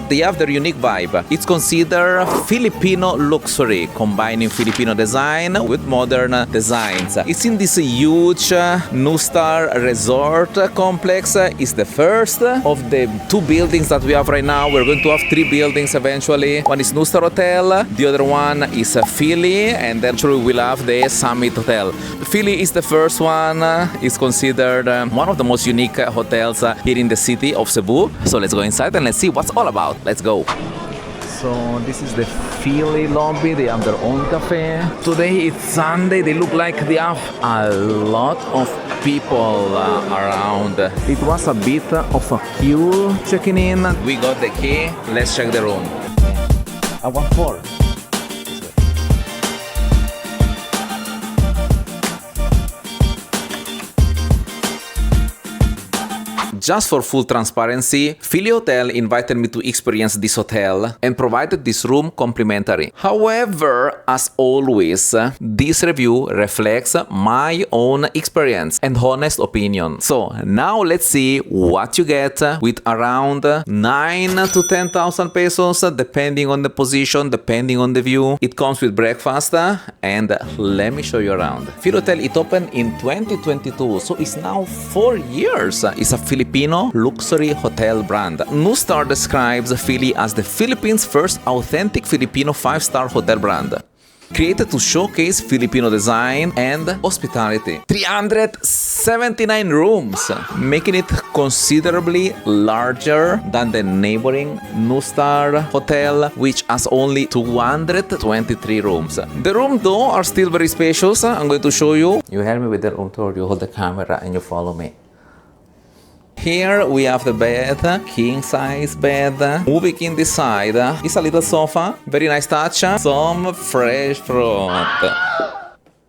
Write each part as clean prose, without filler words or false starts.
they have their unique vibe. It's considered Filipino luxury, combining Filipino design with modern designs. It's in this huge NUSTAR Resort complex. It's the first of the two buildings that we have right now. We're going to have three buildings eventually. One is NUSTAR Hotel, the other one is Fili, and then we'll have the Summit Hotel. Fili is the first one. It's considered one of the most unique hotels here in the city of Cebu. So let's go inside and let's see what's all about. Let's go. So this is the Fili lobby. They have their own cafe. Today it's Sunday. They look like they have a lot of people around. It was a bit of a queue checking in. We got the key. Let's check the room. What for? Just for full transparency, Fili Hotel invited me to experience this hotel and provided this room complimentary. However, as always, this review reflects my own experience and honest opinion. So now let's see what you get with around 9 to 10,000 pesos, depending on the position, depending on the view. It comes with breakfast and let me show you around. Fili Hotel, it opened in 2022, so it's now 4 years. It's a Filipino luxury hotel brand. NUSTAR describes Fili as the Philippines' first authentic Filipino 5-star hotel brand, created to showcase Filipino design and hospitality. 379 rooms, making it considerably larger than the neighboring NUSTAR Hotel, which has only 223 rooms. The rooms though are still very spacious. I'm going to show you. You help me with the room tour, you hold the camera and you follow me. Here we have the bed, king size bed. Moving in this side is a little sofa, very nice touch, some fresh fruit.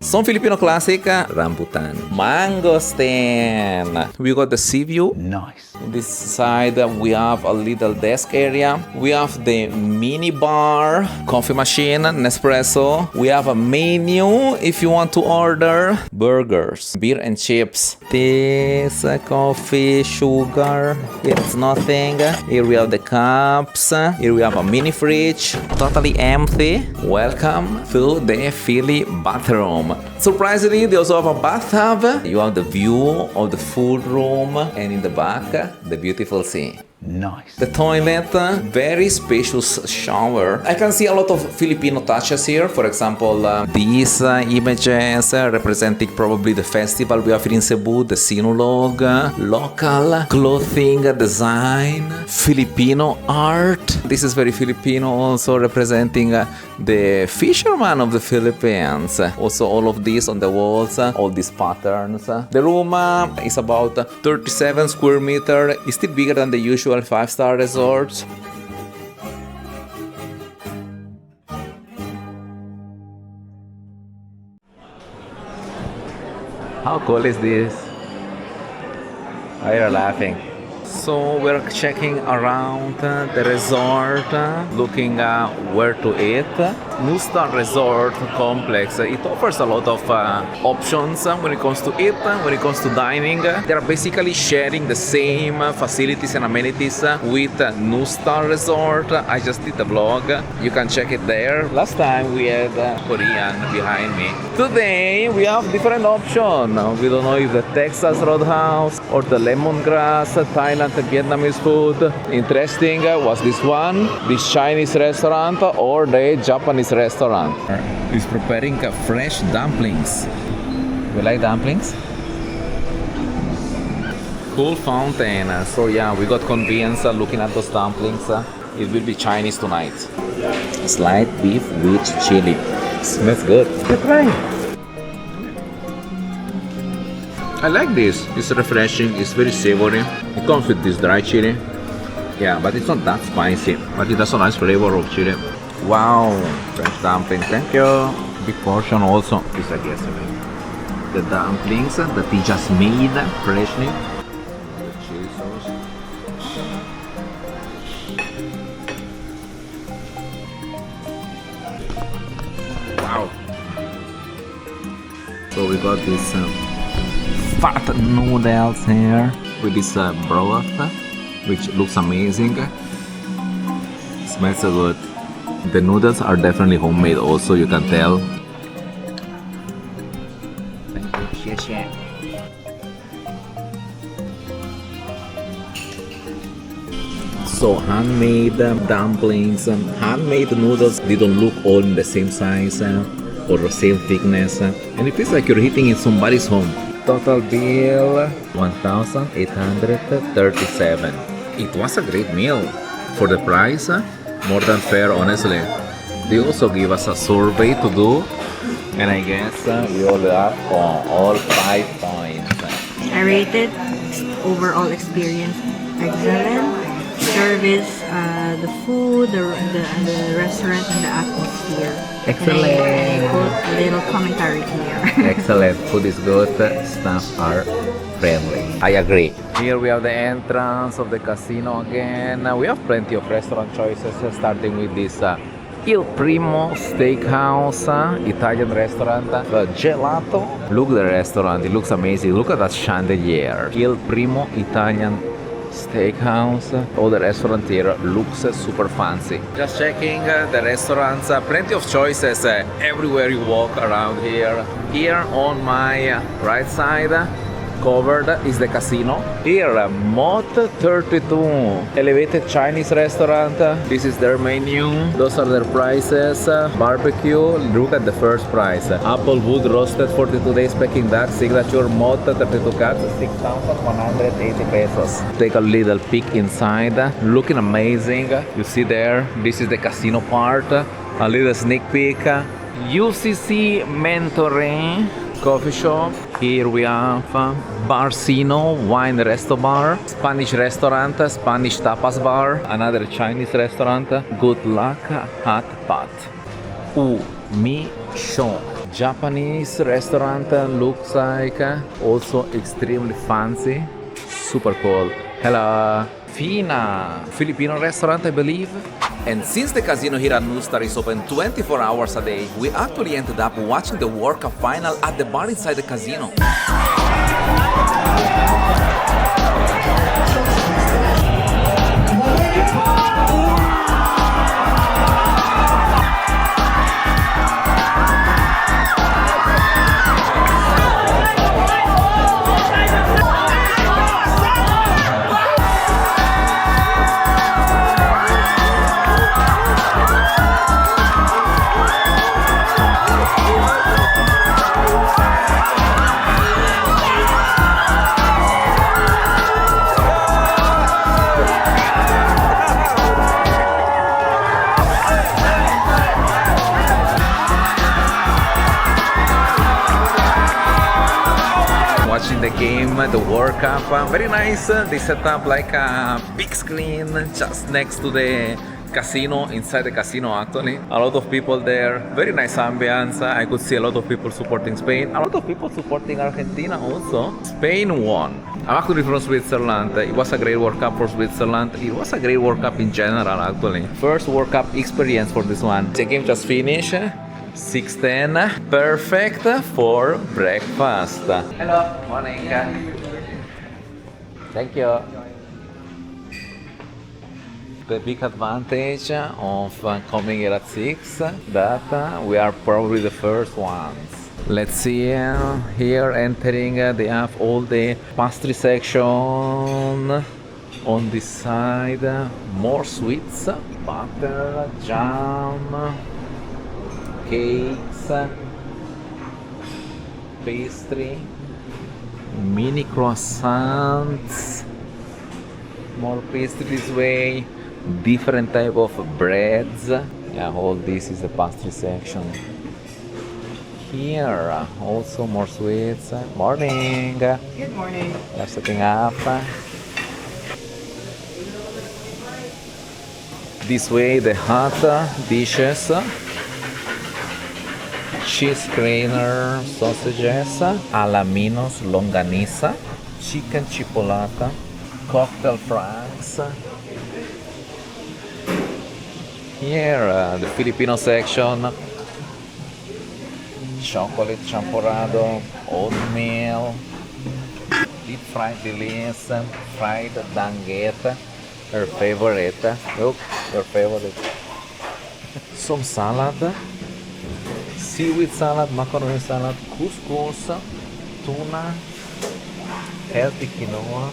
Some Filipino classic, rambutan, mangosteen. We got the sea view. Nice. On this side, we have a little desk area. We have the mini bar, coffee machine, Nespresso. We have a menu if you want to order burgers, beer and chips. This coffee, sugar. It's nothing. Here we have the cups. Here we have a mini fridge, totally empty. Welcome to the Fili bathroom. Surprisingly, they also have a bathtub. You have the view of the food room, and in the back, the beautiful sea. Nice. The toilet, very spacious shower. I can see a lot of Filipino touches here. For example, these images representing probably the festival we have here in Cebu, the Sinulog, local clothing design, Filipino art. This is very Filipino, also representing the fisherman of the Philippines. Also all of this on the walls, all these patterns. The room is about 37 square meters. It's still bigger than the usual 5-star resorts. How cool is this? Why are you laughing? So we're checking around the resort, looking where to eat. NUSTAR Resort Complex, it offers a lot of options when it comes to eat, when it comes to dining. They're basically sharing the same facilities and amenities with NUSTAR Resort. I just did the vlog. You can check it there. Last time we had Korean behind me. Today we have different options. We don't know if the Texas Roadhouse or the lemongrass, Thailand and Vietnamese food. Interesting was this one, this Chinese restaurant or the Japanese restaurant. He's preparing fresh dumplings. You like dumplings? Cool fountain. So yeah, we got convenience looking at those dumplings. It will be Chinese tonight. Slight beef with chili. Smells good. Let's try. I like this. It's refreshing. It's very savory. It comes with this dry chili. Yeah, but it's not that spicy. But it has a nice flavor of chili. Wow, French dumpling. Thank you. Big portion also. It's like yesterday. The dumplings that he just made freshly. The chili sauce. Wow. So we got this fat noodles here with this broth, which looks amazing. Smells so good. The noodles are definitely homemade also, you can tell. So handmade dumplings, handmade noodles, they don't look all in the same size or the same thickness. And it feels like you're eating in somebody's home. Total bill 1,837. It was a great meal. For the price, more than fair, honestly. They also give us a survey to do, and I guess we all up on all 5 points. I rated overall experience excellent. Service, the food, the restaurant, and the atmosphere. Excellent. And I put a little commentary here. Excellent. Food is good. Staff are friendly. I agree. Here we have the entrance of the casino again. We have plenty of restaurant choices, starting with this Il Primo Steakhouse, Italian restaurant, gelato. Look at the restaurant. It looks amazing. Look at that chandelier. Il Primo Italian Steakhouse. All the restaurant here looks super fancy. Just checking the restaurants, plenty of choices everywhere you walk around here. Here on my right side, covered is the casino. Here, Mot 32, elevated Chinese restaurant. This is their menu. Those are their prices. Barbecue, look at the first price. Applewood roasted 42 days Peking duck signature Mot 32 cuts, 6,180 pesos. Take a little peek inside. Looking amazing. You see there, this is the casino part. A little sneak peek. UCC Mentore coffee shop. Here we have Barcino Wine Resto Bar, Spanish restaurant, Spanish tapas bar, another Chinese restaurant, Good Luck Hot Pot. Mi Shou, Japanese restaurant, looks like also extremely fancy, super cool. Hello. Fina, Filipino restaurant, I believe. And since the casino here at NUSTAR is open 24 hours a day, we actually ended up watching the World Cup final at the bar inside the casino. Watching the game, the World Cup, very nice. They set up like a big screen just next to the casino, inside the casino actually. A lot of people there, very nice ambience. I could see a lot of people supporting Spain, a lot of people supporting Argentina also. Spain won. I'm actually from Switzerland. It was a great World Cup for Switzerland. It was a great World Cup in general actually. First World Cup experience for this one. The game just finished. 6:10, perfect for breakfast. Hello, morning. Thank you. The big advantage of coming here at 6 that we are probably the first ones. Let's see here entering. They have all the pastry section on this side. More sweets, butter, jam, cakes, pastry, mini croissants, more pastry this way, different type of breads. Yeah, all this is the pastry section. Here also more sweets. Morning. Good morning. They're setting up. This way the hot dishes. Cheese grater sausages, alaminos longanisa, chicken chipolata, cocktail franks. Here, the Filipino section, chocolate champorado, oatmeal, deep fried delice, fried dangueta, her favorite. Look, Your favorite. Some salad. Seaweed salad, macaroni salad, couscous, tuna, healthy quinoa,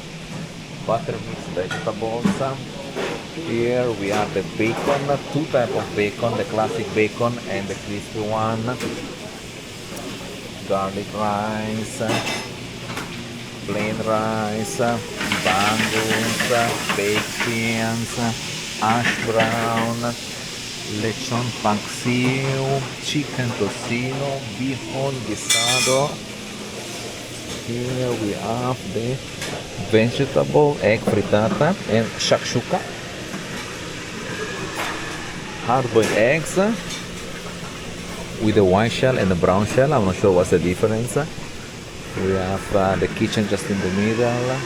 butter mixed vegetables. Here we have the bacon, two types of bacon, the classic bacon and the crispy one. Garlic rice, plain rice, bangus, baked beans, hash brown, lechon pancit, chicken tocino, bihon guisado. Here we have the vegetable egg frittata and shakshuka. Hard-boiled eggs with the white shell and the brown shell. I'm not sure what's the difference. We have the kitchen just in the middle.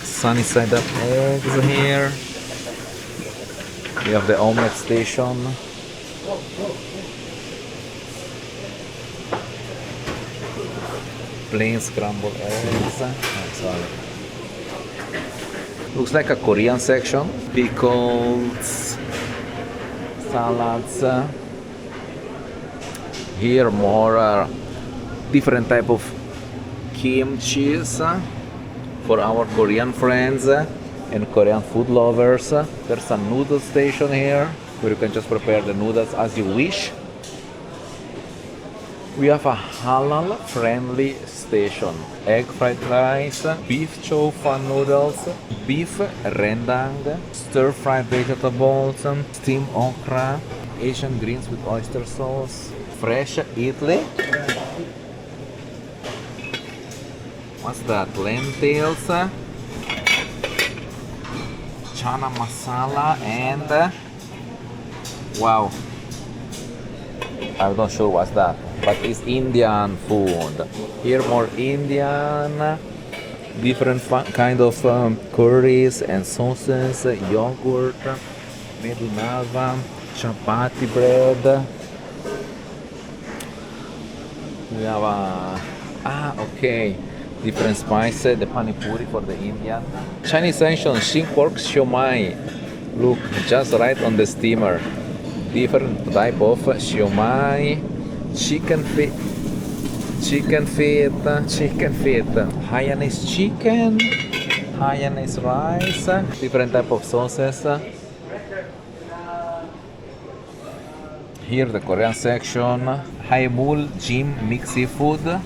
Sunny side up eggs here. We have the omelette station. Plain scrambled eggs. Oh, sorry. Looks like a Korean section. Pickles, salads. Here more different type of kimchi for our Korean friends and Korean food lovers. There's a noodle station here where you can just prepare the noodles as you wish. We have a halal friendly station. Egg fried rice, beef chow fan noodles, beef rendang, stir fried vegetables, steamed okra, Asian greens with oyster sauce, fresh idli. What's that? Lentils, chana masala, and wow, I'm not sure what's that, but it's Indian food. Here more Indian, different kind of curries and sauces, yogurt, medunava, chapati bread. We have okay, different spices, the pani puri for the Indian. Chinese section, shin pork siomai. Look, just right on the steamer. Different type of siomai, chicken feet, Hainanese chicken, Hainanese rice, different type of sauces. Here the Korean section, haemul, jim, mixed seafood,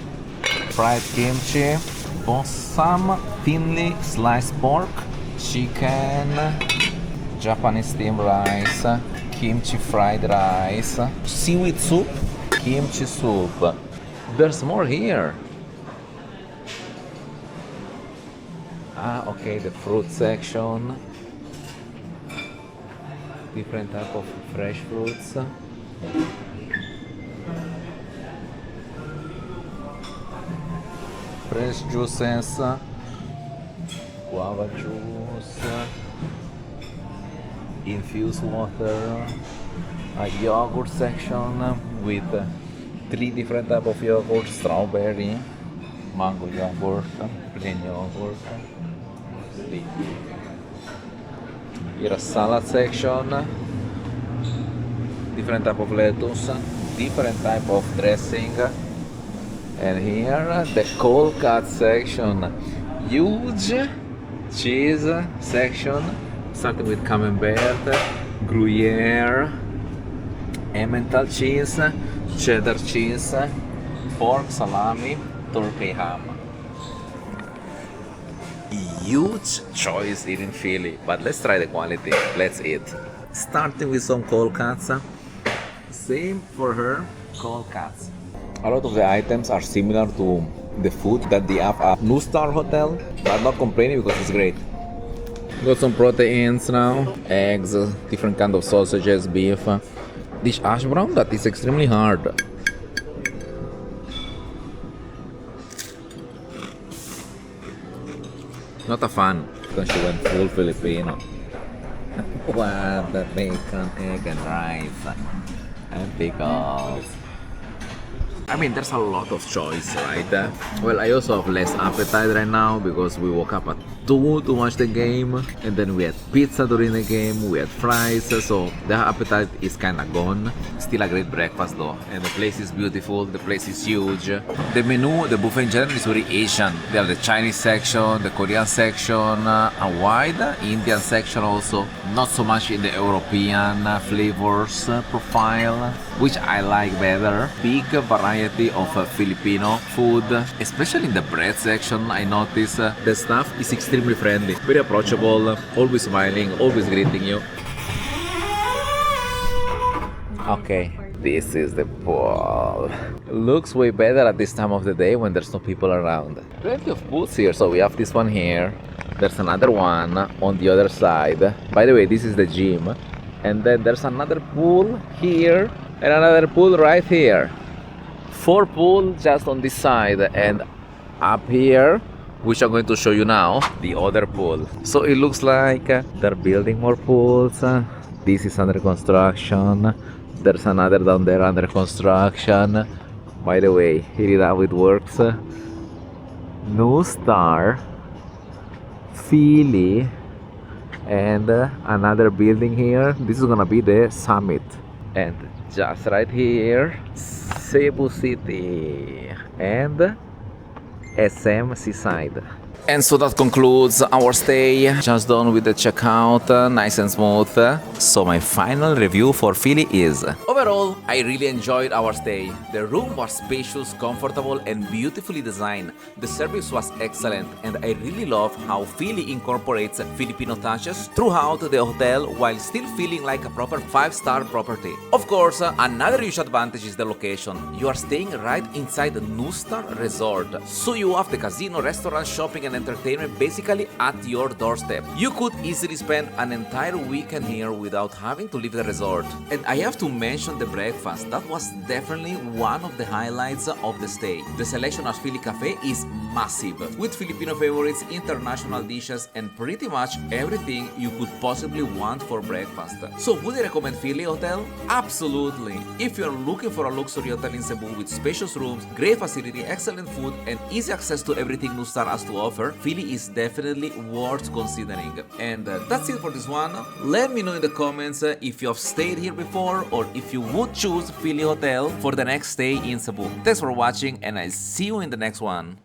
fried kimchi, bossam, thinly sliced pork, chicken, Japanese steamed rice, kimchi fried rice, seaweed soup, kimchi soup. There's more here. Okay, the fruit section. Different type of fresh fruits. Fresh juices, guava juice, infused water, a yogurt section with 3 different type of yogurt: strawberry, mango yogurt, plain yogurt. Here a salad section, different type of lettuce, different type of dressing. And here the cold cut section, huge cheese section, starting with camembert, Gruyere, Emmental cheese, cheddar cheese, pork, salami, turkey ham. Huge choice here in Fili, but let's try the quality. Let's eat. Starting with some cold cuts. Same for her, cold cuts. A lot of the items are similar to the food that they have at NUSTAR Hotel, but I'm not complaining because it's great. Got some proteins now, eggs, different kind of sausages, beef. This hash brown that is extremely hard. Not a fan because she went full Filipino. Wow, the bacon, egg and rice and pickles. I mean, there's a lot of choice, right? Well, I also have less appetite right now because we woke up at too much the game, and then we had pizza during the game, we had fries, so the appetite is kinda gone. Still a great breakfast though, and the place is beautiful, the place is huge. The menu, the buffet in general is very Asian. They have the Chinese section, the Korean section, a wide Indian section also, not so much in the European flavors profile, which I like better. Big variety of Filipino food, especially in the bread section. I notice the staff is extremely friendly, very approachable, always smiling, always greeting you. Okay, this is the pool. Looks way better at this time of the day when there's no people around. Plenty of pools here, so we have this one here. There's another one on the other side. By the way, this is the gym. And then there's another pool here and another pool right here. 4 pools just on this side, and up here, which I'm going to show you now, the other pool. So it looks like they're building more pools. This is under construction. There's another down there under construction. By the way, here is how it works. NUSTAR, Fili, and another building here. This is gonna be the summit. And just right here, Cebu City and SM Seaside. And so that concludes our stay. Just done with the checkout, nice and smooth. So my final review for Fili is: overall, I really enjoyed our stay. The room was spacious, comfortable, and beautifully designed. The service was excellent, and I really love how Fili incorporates Filipino touches throughout the hotel while still feeling like a proper 5-star property. Of course, another huge advantage is the location. You are staying right inside the NUSTAR Resort, so you have the casino, restaurant, shopping, and entertainment basically at your doorstep. You could easily spend an entire weekend here without having to leave the resort. And I have to mention the breakfast. That was definitely one of the highlights of the stay. The selection at Fili Café is massive, with Filipino favorites, international dishes, and pretty much everything you could possibly want for breakfast. So would I recommend Fili Hotel? Absolutely. If you're looking for a luxury hotel in Cebu with spacious rooms, great facility, excellent food, and easy access to everything NUSTAR has to offer, Fili is definitely worth considering. And that's it for this one. Let me know in the comments if you have stayed here before or if you would choose Fili Hotel for the next stay in Cebu. Thanks for watching, and I'll see you in the next one.